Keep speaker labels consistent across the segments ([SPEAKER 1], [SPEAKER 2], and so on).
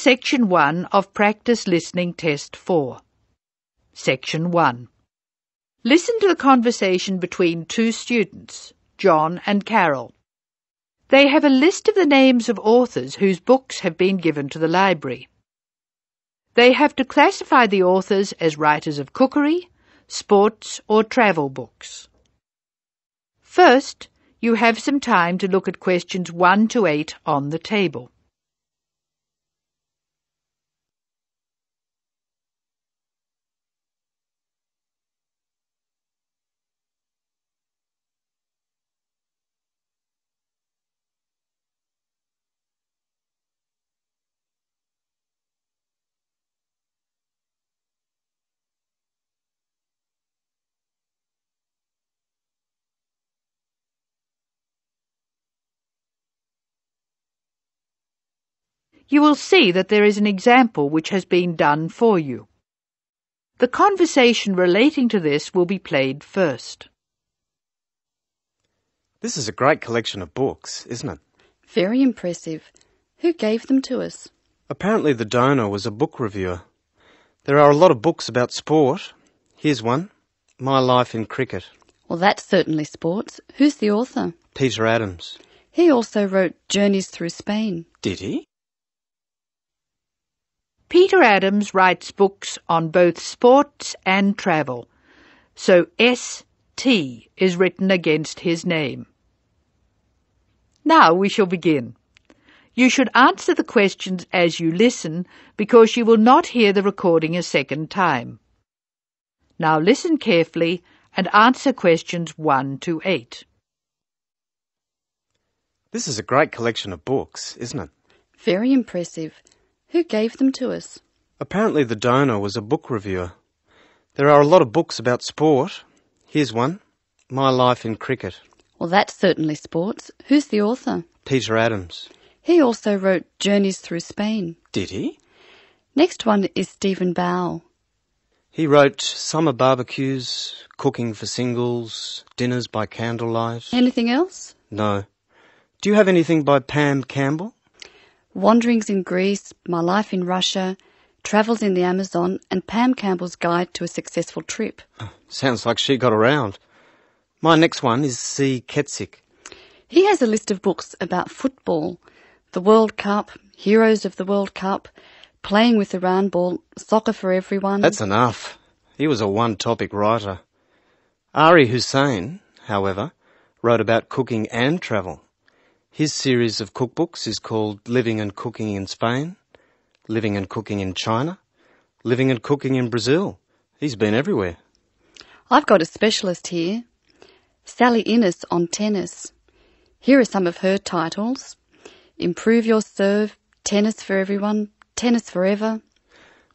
[SPEAKER 1] Section 1 of Practice Listening Test 4. Section 1. Listen to the conversation between two students, John and Carol. They have a list of the names of authors whose books have been given to the library. They have to classify the authors as writers of cookery, sports, or travel books. First, you have some time to look at questions 1 to 8 on the table. You will see that there is an example which has been done for you. The conversation relating to this will be played first.
[SPEAKER 2] This is a great collection of books, isn't it?
[SPEAKER 3] Very impressive. Who gave them to us?
[SPEAKER 2] Apparently the donor was a book reviewer. There are a lot of books about sport. Here's one, My Life in Cricket.
[SPEAKER 3] Well, that's certainly sports. Who's the author?
[SPEAKER 2] Peter Adams.
[SPEAKER 3] He also wrote Journeys Through Spain.
[SPEAKER 2] Did he?
[SPEAKER 1] Peter Adams writes books on both sports and travel, so S.T. is written against his name. Now we shall begin. You should answer the questions as you listen, because you will not hear the recording a second time. Now listen carefully and answer questions 1 to 8.
[SPEAKER 2] This is a great collection of books, isn't it?
[SPEAKER 3] Very impressive. Who gave them to us?
[SPEAKER 2] Apparently the donor was a book reviewer. There are a lot of books about sport. Here's one, My Life in Cricket.
[SPEAKER 3] Well, that's certainly sports. Who's the author?
[SPEAKER 2] Peter Adams.
[SPEAKER 3] He also wrote Journeys Through Spain.
[SPEAKER 2] Did he?
[SPEAKER 3] Next one is Stephen Bow.
[SPEAKER 2] He wrote Summer Barbecues, Cooking for Singles, Dinners by Candlelight.
[SPEAKER 3] Anything else?
[SPEAKER 2] No. Do you have anything by Pam Campbell?
[SPEAKER 3] Wanderings in Greece, My Life in Russia, Travels in the Amazon, and Pam Campbell's Guide to a Successful Trip.
[SPEAKER 2] Sounds like she got around. My next one is C. Ketzik.
[SPEAKER 3] He has a list of books about football, the World Cup, Heroes of the World Cup, Playing with the Round Ball, Soccer for Everyone.
[SPEAKER 2] That's enough. He was a one-topic writer. Ari Hussein, however, wrote about cooking and travel. His series of cookbooks is called Living and Cooking in Spain, Living and Cooking in China, Living and Cooking in Brazil. He's been everywhere.
[SPEAKER 3] I've got a specialist here, Sally Innes on tennis. Here are some of her titles: Improve Your Serve, Tennis for Everyone, Tennis Forever.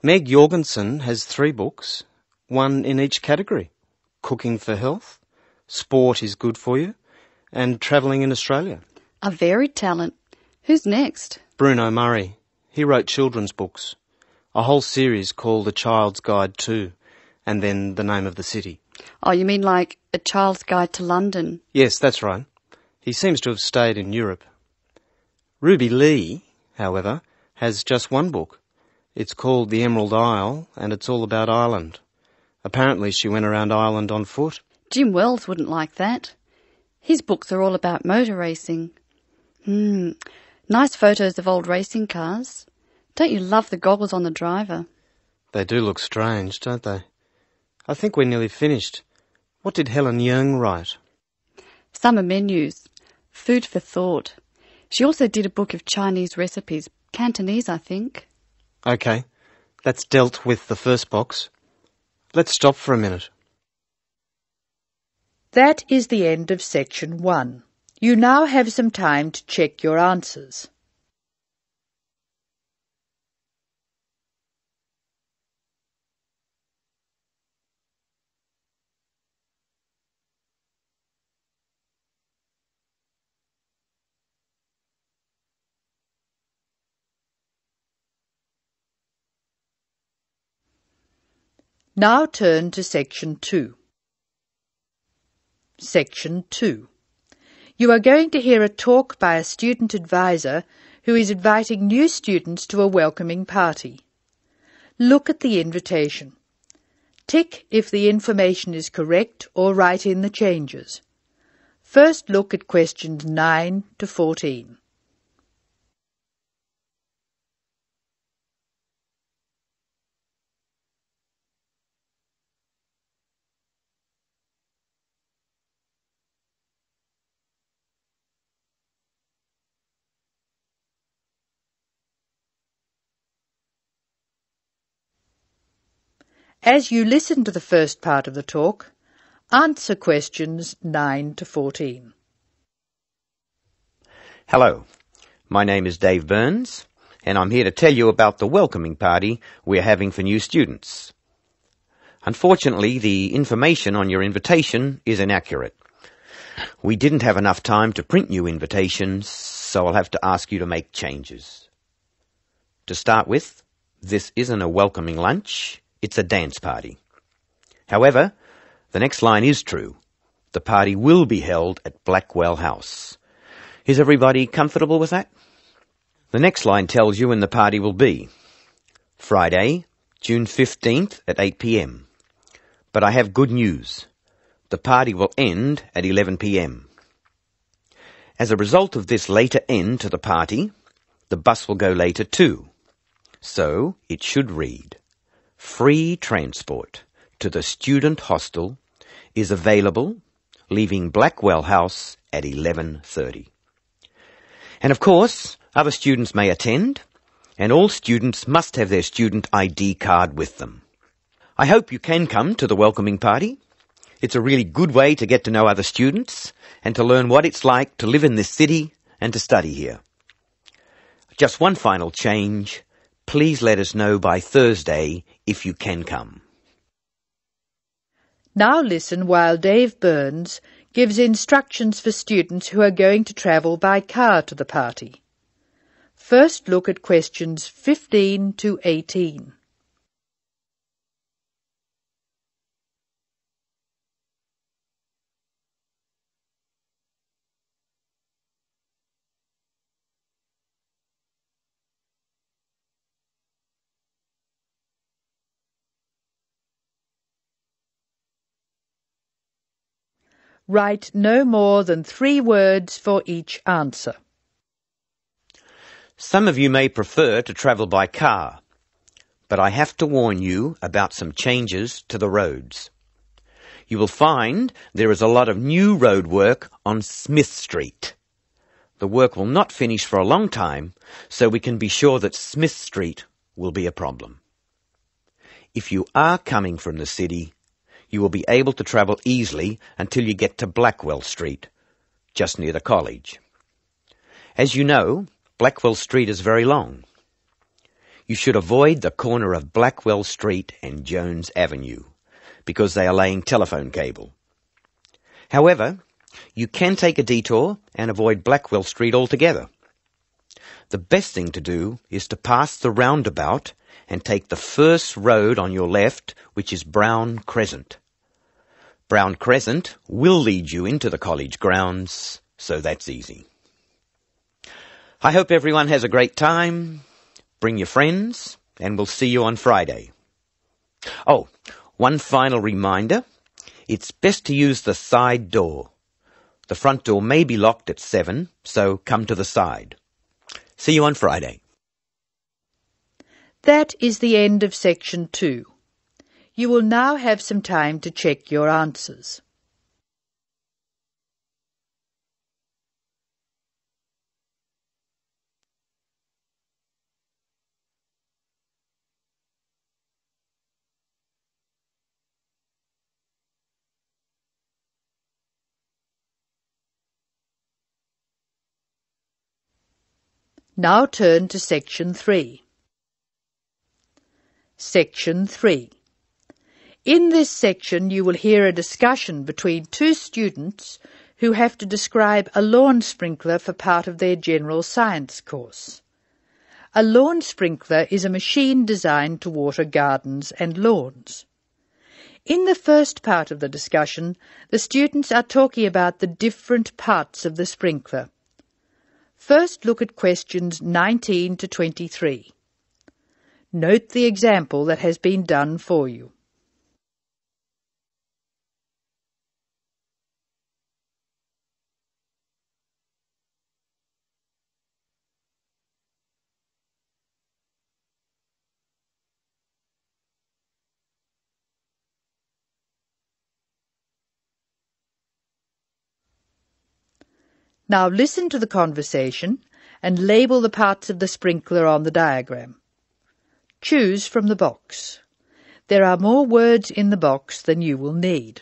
[SPEAKER 2] Meg Jorgensen has 3 books, one in each category: Cooking for Health, Sport is Good for You, and Travelling in Australia.
[SPEAKER 3] A varied talent. Who's next?
[SPEAKER 2] Bruno Murray. He wrote children's books, a whole series called A Child's Guide to, and then The Name of the City.
[SPEAKER 3] Oh, you mean like A Child's Guide to London?
[SPEAKER 2] Yes, that's right. He seems to have stayed in Europe. Ruby Lee, however, has just one book. It's called The Emerald Isle, and it's all about Ireland. Apparently she went around Ireland on foot.
[SPEAKER 3] Jim Wells wouldn't like that. His books are all about motor racing. Nice photos of old racing cars. Don't you love the goggles on the driver?
[SPEAKER 2] They do look strange, don't they? I think we're nearly finished. What did Helen Young write?
[SPEAKER 3] Summer menus. Food for thought. She also did a book of Chinese recipes. Cantonese, I think.
[SPEAKER 2] OK, that's dealt with the first box. Let's stop for a minute.
[SPEAKER 1] That is the end of Section 1. You now have some time to check your answers. Now turn to Section 2. Section 2. You are going to hear a talk by a student advisor who is inviting new students to a welcoming party. Look at the invitation. Tick if the information is correct or write in the changes. First look at questions 9 to 14. As you listen to the first part of the talk, answer questions 9 to 14.
[SPEAKER 4] Hello, my name is Dave Burns, and I'm here to tell you about the welcoming party we're having for new students. Unfortunately, the information on your invitation is inaccurate. We didn't have enough time to print new invitations, so I'll have to ask you to make changes. To start with, this isn't a welcoming lunch, it's a dance party. However, the next line is true. The party will be held at Blackwell House. Is everybody comfortable with that? The next line tells you when the party will be. Friday, June 15th at 8 p.m. But I have good news. The party will end at 11 p.m. As a result of this later end to the party, the bus will go later too. So it should read, free transport to the student hostel is available, leaving Blackwell House at 11:30. And of course, other students may attend, and all students must have their student ID card with them. I hope you can come to the welcoming party. It's a really good way to get to know other students and to learn what it's like to live in this city and to study here. Just one final change. Please let us know by Thursday if you can come.
[SPEAKER 1] Now listen while Dave Burns gives instructions for students who are going to travel by car to the party. First look at questions 15 to 18. Write no more than 3 words for each answer.
[SPEAKER 4] Some of you may prefer to travel by car, but I have to warn you about some changes to the roads. You will find there is a lot of new road work on Smith Street. The work will not finish for a long time, so we can be sure that Smith Street will be a problem. If you are coming from the city, you will be able to travel easily until you get to Blackwell Street, just near the college. As you know, Blackwell Street is very long. You should avoid the corner of Blackwell Street and Jones Avenue, because they are laying telephone cable. However, you can take a detour and avoid Blackwell Street altogether. The best thing to do is to pass the roundabout and take the first road on your left, which is Brown Crescent. Brown Crescent will lead you into the college grounds, so that's easy. I hope everyone has a great time. Bring your friends, and we'll see you on Friday. Oh, one final reminder. It's best to use the side door. The front door may be locked at 7, so come to the side. See you on Friday.
[SPEAKER 1] That is the end of section 2. You will now have some time to check your answers. Now turn to section 3. Section 3. In this section you will hear a discussion between 2 students who have to describe a lawn sprinkler for part of their general science course. A lawn sprinkler is a machine designed to water gardens and lawns. In the first part of the discussion, the students are talking about the different parts of the sprinkler. First look at questions 19 to 23. Note the example that has been done for you. Now listen to the conversation and label the parts of the sprinkler on the diagram. Choose from the box. There are more words in the box than you will need.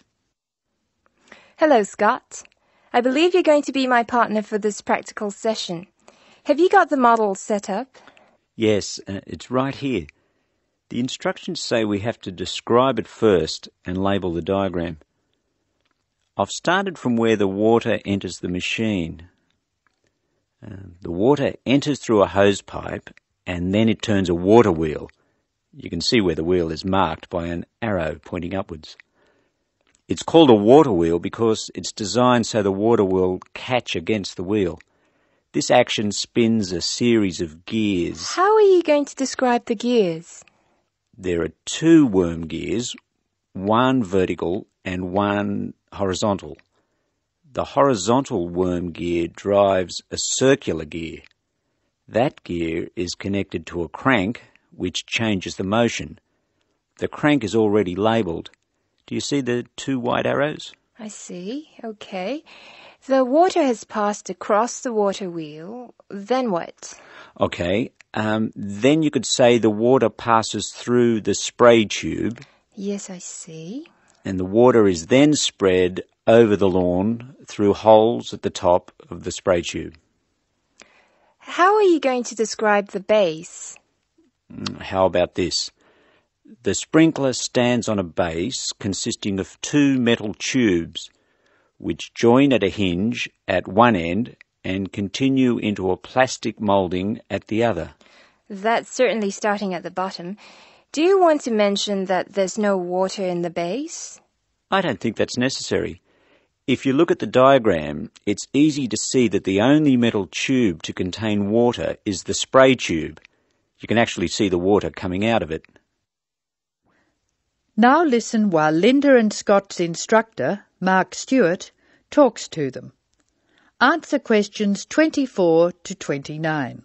[SPEAKER 5] Hello, Scott. I believe you're going to be my partner for this practical session. Have you got the model set up?
[SPEAKER 6] Yes, it's right here. The instructions say we have to describe it first and label the diagram. I've started from where the water enters the machine. The water enters through a hose pipe and then it turns a water wheel. You can see where the wheel is marked by an arrow pointing upwards. It's called a water wheel because it's designed so the water will catch against the wheel. This action spins a series of gears.
[SPEAKER 5] How are you going to describe the gears?
[SPEAKER 6] There are 2 worm gears, one vertical and one horizontal. The horizontal worm gear drives a circular gear. That gear is connected to a crank which changes the motion. The crank is already labelled. Do you see the 2 white arrows?
[SPEAKER 5] I see. Okay. The water has passed across the water wheel. Then what?
[SPEAKER 6] Okay. Then you could say the water passes through the spray tube.
[SPEAKER 5] Yes, I see.
[SPEAKER 6] And the water is then spread over the lawn through holes at the top of the spray tube.
[SPEAKER 5] How are you going to describe the base?
[SPEAKER 6] How about this? The sprinkler stands on a base consisting of 2 metal tubes which join at a hinge at one end and continue into a plastic moulding at the other.
[SPEAKER 5] That's certainly starting at the bottom. Do you want to mention that there's no water in the base?
[SPEAKER 6] I don't think that's necessary. If you look at the diagram, it's easy to see that the only metal tube to contain water is the spray tube. You can actually see the water coming out of it.
[SPEAKER 1] Now listen while Linda and Scott's instructor, Mark Stewart, talks to them. Answer questions 24 to 29.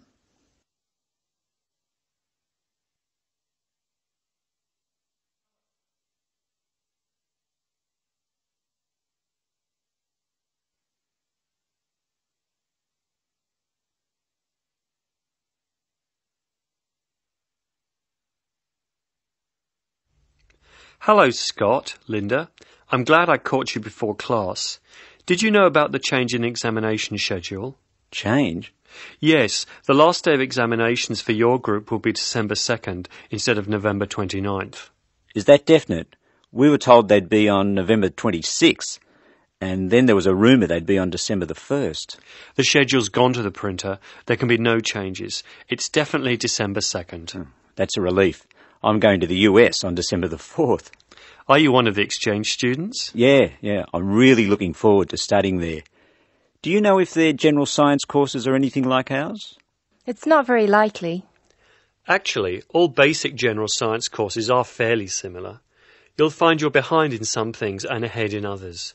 [SPEAKER 7] Hello, Scott, Linda. I'm glad I caught you before class. Did you know about the change in examination schedule?
[SPEAKER 6] Change?
[SPEAKER 7] Yes, the last day of examinations for your group will be December 2nd instead of November 29th.
[SPEAKER 6] Is that definite? We were told they'd be on November 26th, and then there was a rumour they'd be on December the 1st.
[SPEAKER 7] The schedule's gone to the printer. There can be no changes. It's definitely December 2nd.
[SPEAKER 6] That's a relief. I'm going to the US on December the 4th.
[SPEAKER 7] Are you one of the exchange students?
[SPEAKER 6] Yeah. I'm really looking forward to studying there. Do you know if their general science courses are anything like ours?
[SPEAKER 5] It's not very likely.
[SPEAKER 7] Actually, all basic general science courses are fairly similar. You'll find you're behind in some things and ahead in others.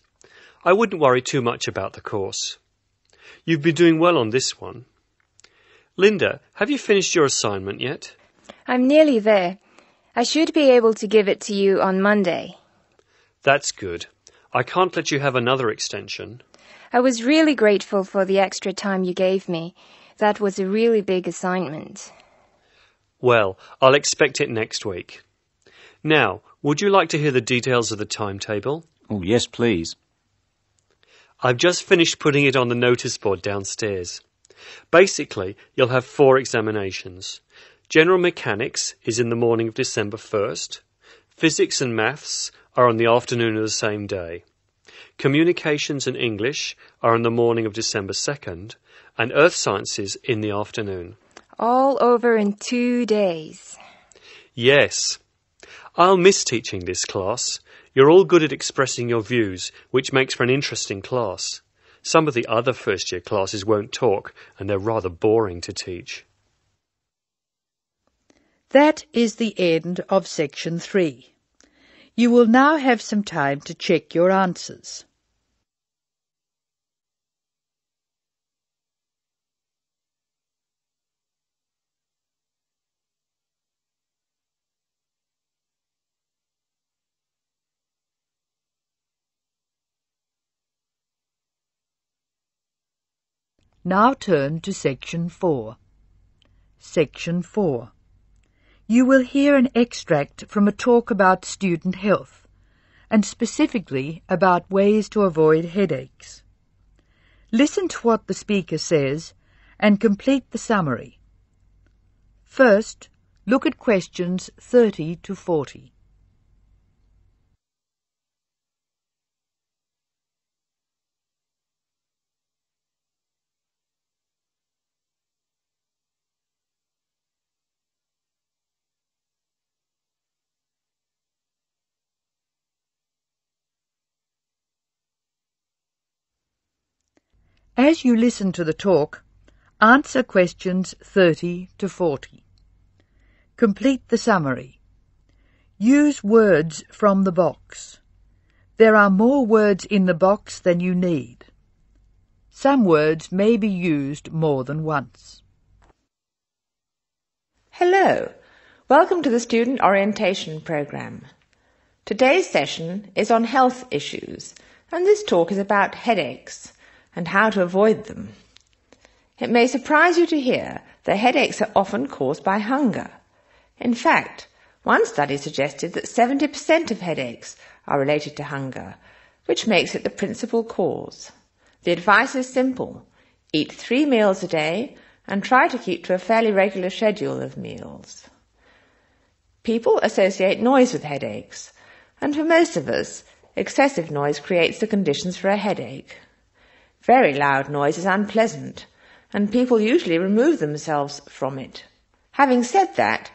[SPEAKER 7] I wouldn't worry too much about the course. You've been doing well on this one. Linda, have you finished your assignment yet?
[SPEAKER 5] I'm nearly there. I should be able to give it to you on Monday.
[SPEAKER 7] That's good. I can't let you have another extension.
[SPEAKER 5] I was really grateful for the extra time you gave me. That was a really big assignment.
[SPEAKER 7] Well, I'll expect it next week. Now, would you like to hear the details of the timetable?
[SPEAKER 6] Oh, yes, please.
[SPEAKER 7] I've just finished putting it on the notice board downstairs. Basically, you'll have 4 examinations. General Mechanics is in the morning of December 1st. Physics and Maths are on the afternoon of the same day. Communications and English are on the morning of December 2nd, and Earth Sciences in the afternoon.
[SPEAKER 5] All over in 2 days.
[SPEAKER 7] Yes. I'll miss teaching this class. You're all good at expressing your views, which makes for an interesting class. Some of the other first-year classes won't talk, and they're rather boring to teach.
[SPEAKER 1] That is the end of Section 3. You will now have some time to check your answers. Now turn to Section 4. Section 4. You will hear an extract from a talk about student health, and specifically about ways to avoid headaches. Listen to what the speaker says and complete the summary. First, look at questions 30 to 40. As you listen to the talk, answer questions 30 to 40. Complete the summary. Use words from the box. There are more words in the box than you need. Some words may be used more than once.
[SPEAKER 8] Hello, welcome to the Student Orientation Programme. Today's session is on health issues, and this talk is about headaches and how to avoid them. It may surprise you to hear that headaches are often caused by hunger. In fact, one study suggested that 70% of headaches are related to hunger, which makes it the principal cause. The advice is simple. Eat 3 meals a day and try to keep to a fairly regular schedule of meals. People associate noise with headaches, and for most of us, excessive noise creates the conditions for a headache. Very loud noise is unpleasant, and people usually remove themselves from it. Having said that,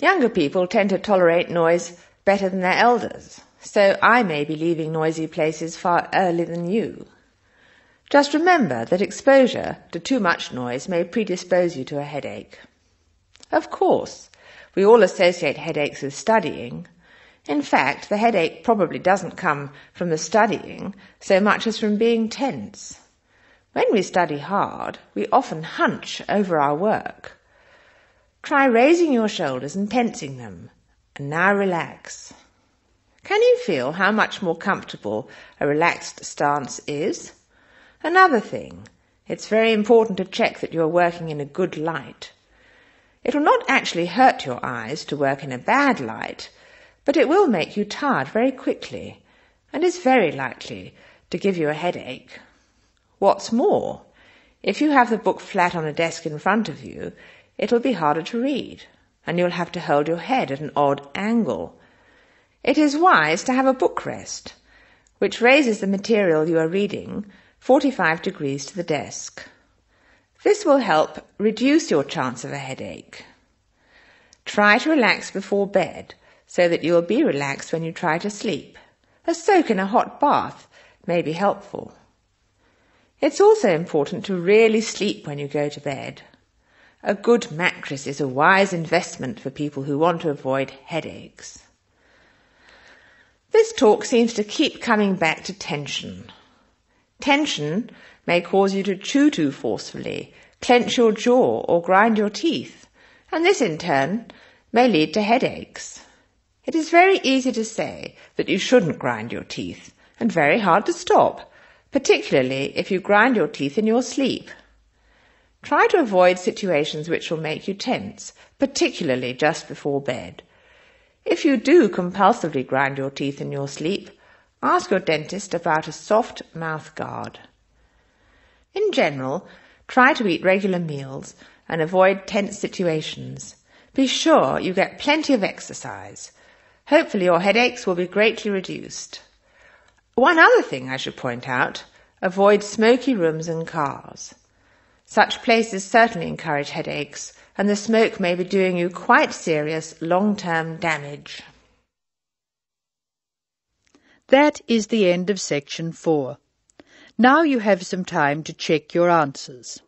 [SPEAKER 8] younger people tend to tolerate noise better than their elders, so I may be leaving noisy places far earlier than you. Just remember that exposure to too much noise may predispose you to a headache. Of course, we all associate headaches with studying. In fact, the headache probably doesn't come from the studying so much as from being tense. When we study hard, we often hunch over our work. Try raising your shoulders and tensing them, and now relax. Can you feel how much more comfortable a relaxed stance is? Another thing, it's very important to check that you are working in a good light. It will not actually hurt your eyes to work in a bad light, but it will make you tired very quickly and is very likely to give you a headache. What's more, if you have the book flat on a desk in front of you, it'll be harder to read, and you'll have to hold your head at an odd angle. It is wise to have a book rest, which raises the material you are reading 45 degrees to the desk. This will help reduce your chance of a headache. Try to relax before bed, so that you will be relaxed when you try to sleep. A soak in a hot bath may be helpful. It's also important to really sleep when you go to bed. A good mattress is a wise investment for people who want to avoid headaches. This talk seems to keep coming back to tension. Tension may cause you to chew too forcefully, clench your jaw or grind your teeth, and this in turn may lead to headaches. It is very easy to say that you shouldn't grind your teeth, and very hard to stop, particularly if you grind your teeth in your sleep. Try to avoid situations which will make you tense, particularly just before bed. If you do compulsively grind your teeth in your sleep, ask your dentist about a soft mouth guard. In general, try to eat regular meals and avoid tense situations. Be sure you get plenty of exercise. Hopefully your headaches will be greatly reduced. One other thing I should point out, avoid smoky rooms and cars. Such places certainly encourage headaches, and the smoke may be doing you quite serious long-term damage.
[SPEAKER 1] That is the end of Section 4. Now you have some time to check your answers.